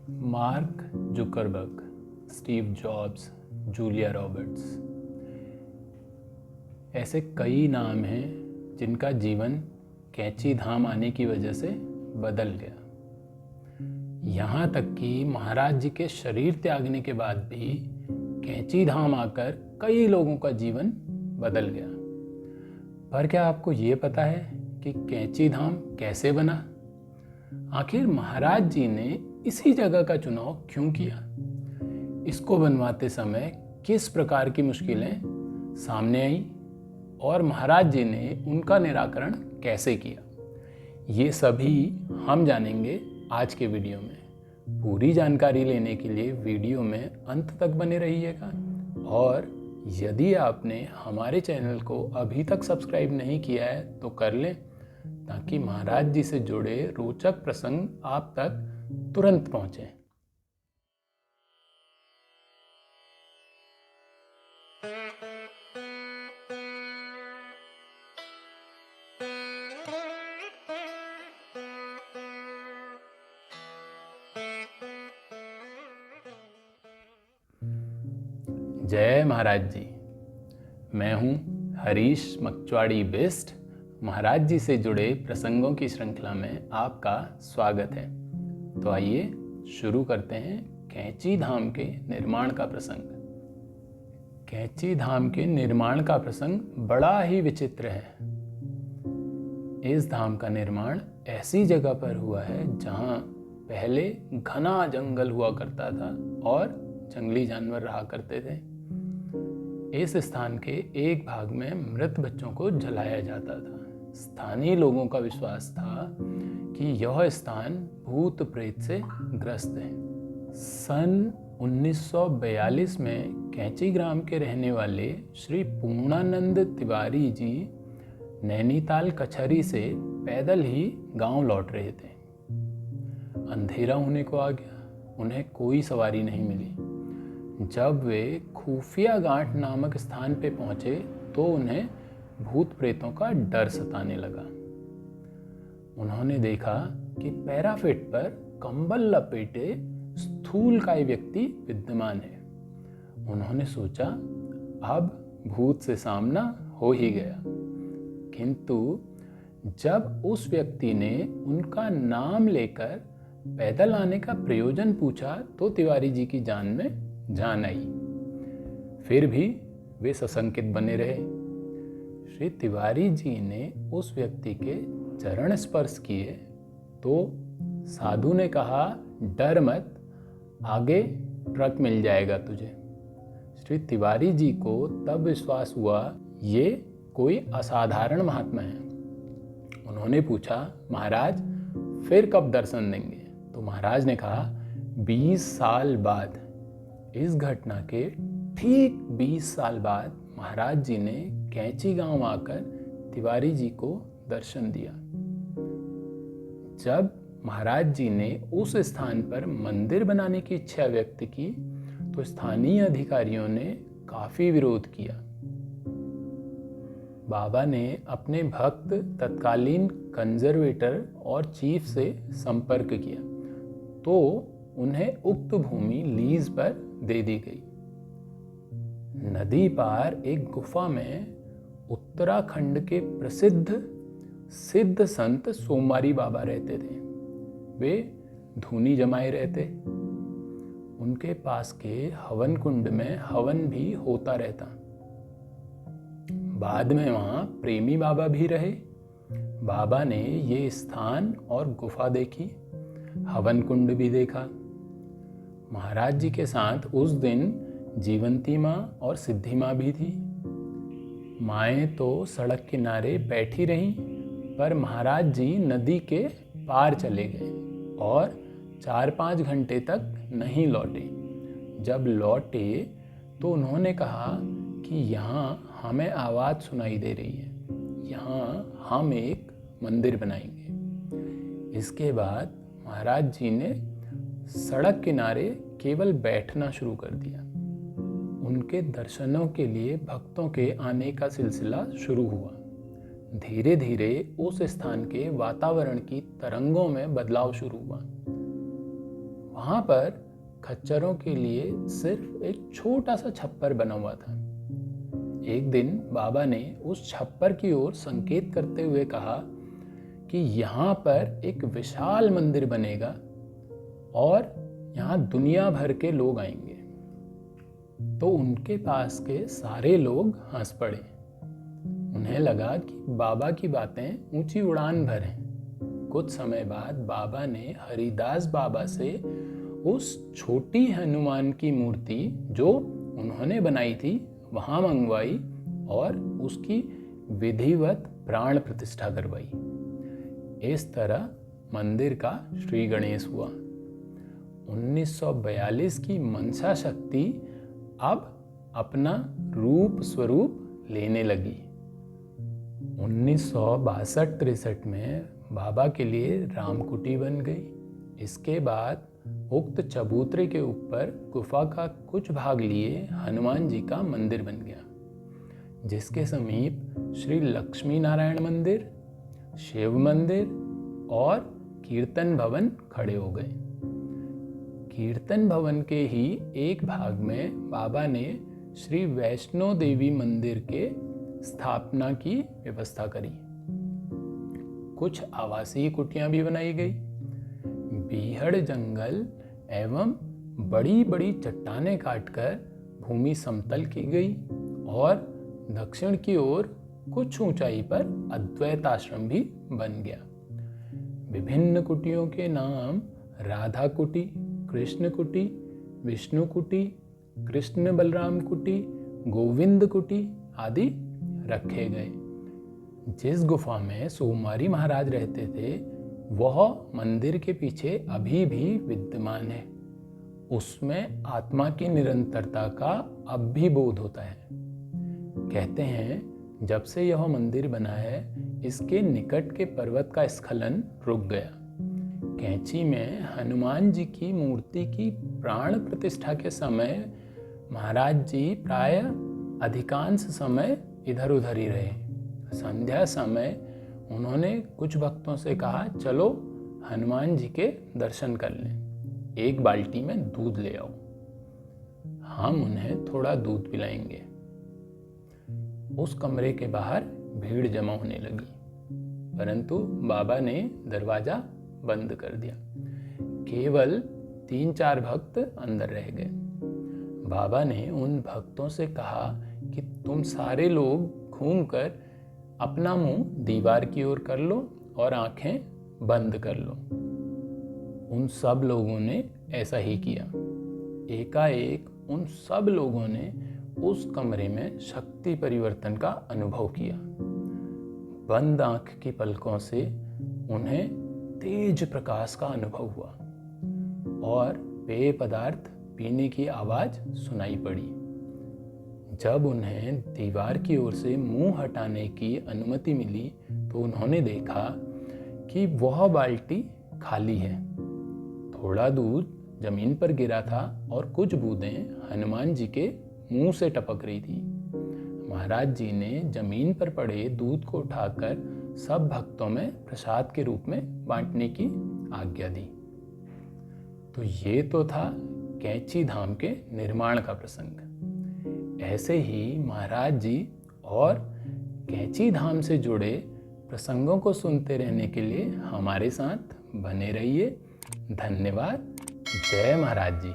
Mark Zuckerberg, Steve jobs, Julia Roberts, ऐसे कई नाम हैं जिनका जीवन कैंची धाम आने की वजह से बदल गया। यहाँ तक कि महाराज जी के शरीर त्यागने के बाद भी कैंची धाम आकर कई लोगों का जीवन बदल गया। पर क्या आपको ये पता है कि कैंची धाम कैसे बना? आखिर महाराज जी ने इसी जगह का चुनाव क्यों किया? इसको बनवाते समय किस प्रकार की मुश्किलें सामने आई और महाराज जी ने उनका निराकरण कैसे किया, ये सभी हम जानेंगे आज के वीडियो में। पूरी जानकारी लेने के लिए वीडियो में अंत तक बने रहिएगा और यदि आपने हमारे चैनल को अभी तक सब्सक्राइब नहीं किया है तो कर लें, ताकि महाराज जी से जुड़े रोचक प्रसंग आप तक तुरंत पहुंचे। जय महाराज जी। मैं हूं हरीश मकचवाड़ी बिस्ट। महाराज जी से जुड़े प्रसंगों की श्रृंखला में आपका स्वागत है। तो आइए शुरू करते हैं कैंची धाम के निर्माण का प्रसंग। कैंची धाम के निर्माण का प्रसंग बड़ा ही विचित्र है। इस धाम का निर्माण ऐसी जगह पर हुआ है जहां पहले घना जंगल हुआ करता था और जंगली जानवर रहा करते थे। इस स्थान के एक भाग में मृत बच्चों को जलाया जाता था। स्थानीय लोगों का विश्वास था कि यह स्थान भूत प्रेत से ग्रस्त है। सन 1942 में कैंची ग्राम के रहने वाले श्री पूर्णानंद तिवारी जी नैनीताल कचहरी से पैदल ही गांव लौट रहे थे। अंधेरा होने को आ गया, उन्हें कोई सवारी नहीं मिली। जब वे खुफिया गांठ नामक स्थान पे पहुंचे तो उन्हें भूत प्रेतों का डर सताने लगा। उन्होंने देखा कि पैराफिट पर कंबल लपेटे स्थूलकाय व्यक्ति विद्यमान है। उन्होंने सोचा अब भूत से सामना हो ही गया। किंतु जब उस व्यक्ति ने उनका नाम लेकर पैदल आने का प्रयोजन पूछा तो तिवारी जी की जान में जान आई। फिर भी वे सशंकित बने रहे। श्री तिवारी जी ने उस व्यक्ति के चरण स्पर्श किए तो साधु ने कहा, डर मत, आगे ट्रक मिल जाएगा तुझे। श्री तिवारी जी को तब विश्वास हुआ ये कोई असाधारण महात्मा है। उन्होंने पूछा, महाराज फिर कब दर्शन देंगे? तो महाराज ने कहा, 20 साल बाद। इस घटना के ठीक 20 साल बाद महाराज जी ने कैंची गांव आकर तिवारी जी को दर्शन दिया। जब महाराज जी ने उस स्थान पर मंदिर बनाने की इच्छा व्यक्त की तो स्थानीय अधिकारियों ने काफी विरोध किया। बाबा ने अपने भक्त तत्कालीन कंजर्वेटर और चीफ से संपर्क किया तो उन्हें उक्त भूमि लीज पर दे दी गई। नदी पार एक गुफा में उत्तराखंड के प्रसिद्ध सिद्ध संत सोमवारी बाबा रहते थे। वे धूनी जमाए रहते। उनके पास के हवन कुंड में हवन भी होता रहता। बाद में वहां प्रेमी बाबा भी रहे। बाबा ने ये स्थान और गुफा देखी, हवन कुंड भी देखा। महाराज जी के साथ उस दिन जीवंती माँ और सिद्धि माँ भी थी। माएँ तो सड़क किनारे बैठी रहीं, पर महाराज जी नदी के पार चले गए और 4-5 घंटे तक नहीं लौटे। जब लौटे तो उन्होंने कहा कि यहाँ हमें आवाज़ सुनाई दे रही है, यहाँ हम एक मंदिर बनाएंगे। इसके बाद महाराज जी ने सड़क किनारे केवल बैठना शुरू कर दिया। उनके दर्शनों के लिए भक्तों के आने का सिलसिला शुरू हुआ। धीरे धीरे उस स्थान के वातावरण की तरंगों में बदलाव शुरू हुआ। वहाँ पर खच्चरों के लिए सिर्फ एक छोटा सा छप्पर बना हुआ था। एक दिन बाबा ने उस छप्पर की ओर संकेत करते हुए कहा कि यहाँ पर एक विशाल मंदिर बनेगा और यहाँ दुनिया भर के लोग आएंगे। तो उनके पास के सारे लोग हंस पड़े। उन्हें लगा कि बाबा की बातें ऊंची उड़ान भर हैं। कुछ समय बाद बाबा ने हरिदास बाबा से उस छोटी हनुमान की मूर्ति जो उन्होंने बनाई थी वहाँ मंगवाई और उसकी विधिवत प्राण प्रतिष्ठा करवाई। इस तरह मंदिर का श्री गणेश हुआ। 1942 की मनसा शक्ति अब अपना रूप स्वरूप लेने लगी। 1962-63 में बाबा के लिए रामकुटी बन गई। इसके बाद उक्त चबूतरे के ऊपर गुफा का कुछ भाग लिए हनुमान जी का मंदिर बन गया, जिसके समीप श्री लक्ष्मी नारायण मंदिर, शिव मंदिर और कीर्तन भवन खड़े हो गए। कीर्तन भवन के ही एक भाग में बाबा ने श्री वैष्णो देवी मंदिर के स्थापना की व्यवस्था करी। कुछ आवासीय कुटियां भी बनाई गई। बीहड़ जंगल एवं बड़ी बड़ी चट्टानें काटकर भूमि समतल की गई और दक्षिण की ओर कुछ ऊंचाई पर अद्वैत आश्रम भी बन गया। विभिन्न कुटियों के नाम राधा कुटी, कृष्ण कुटी, विष्णु कुटी, कृष्ण बलराम कुटी, गोविंद कुटी आदि रखे गए। जिस गुफा में सोमवारी महाराज रहते थे वह मंदिर के पीछे अभी भी विद्यमान है। उसमें आत्मा की निरंतरता का अब भी बोध होता है। कहते हैं जब से यह मंदिर बना है इसके निकट के पर्वत का स्खलन रुक गया। कैंची में हनुमान जी की मूर्ति की प्राण प्रतिष्ठा के समय महाराज जी प्राय अधिकांश समय इधर उधर ही रहे। संध्या समय उन्होंने कुछ भक्तों से कहा, चलो हनुमान जी के दर्शन कर लें, एक बाल्टी में दूध ले आओ, हम उन्हें थोड़ा दूध पिलाएंगे। उस कमरे के बाहर भीड़ जमा होने लगी, परंतु बाबा ने दरवाजा बंद कर दिया। केवल 3-4 भक्त अंदर रह गए। बाबा ने उन भक्तों से कहा कि तुम सारे लोग घूमकर अपना मुंह दीवार की ओर कर लो और आंखें बंद कर लो। उन सब लोगों ने ऐसा ही किया। एकाएक उन सब लोगों ने उस कमरे में शक्ति परिवर्तन का अनुभव किया। बंद आंख की पलकों से उन्हें तेज प्रकाश का अनुभव हुआ और पेय पदार्थ पीने की आवाज सुनाई पड़ी। जब उन्हें दीवार की ओर से मुंह हटाने की अनुमति मिली तो उन्होंने देखा कि वह बाल्टी खाली है। थोड़ा दूध जमीन पर गिरा था और कुछ बूंदें हनुमान जी के मुंह से टपक रही थी। महाराज जी ने जमीन पर पड़े दूध को उठाकर सब भक्तों में प्रसाद के रूप में बांटने की आज्ञा दी। तो ये तो था कैंची धाम के निर्माण का प्रसंग। ऐसे ही महाराज जी और कैंची धाम से जुड़े प्रसंगों को सुनते रहने के लिए हमारे साथ बने रहिए। धन्यवाद। जय महाराज जी।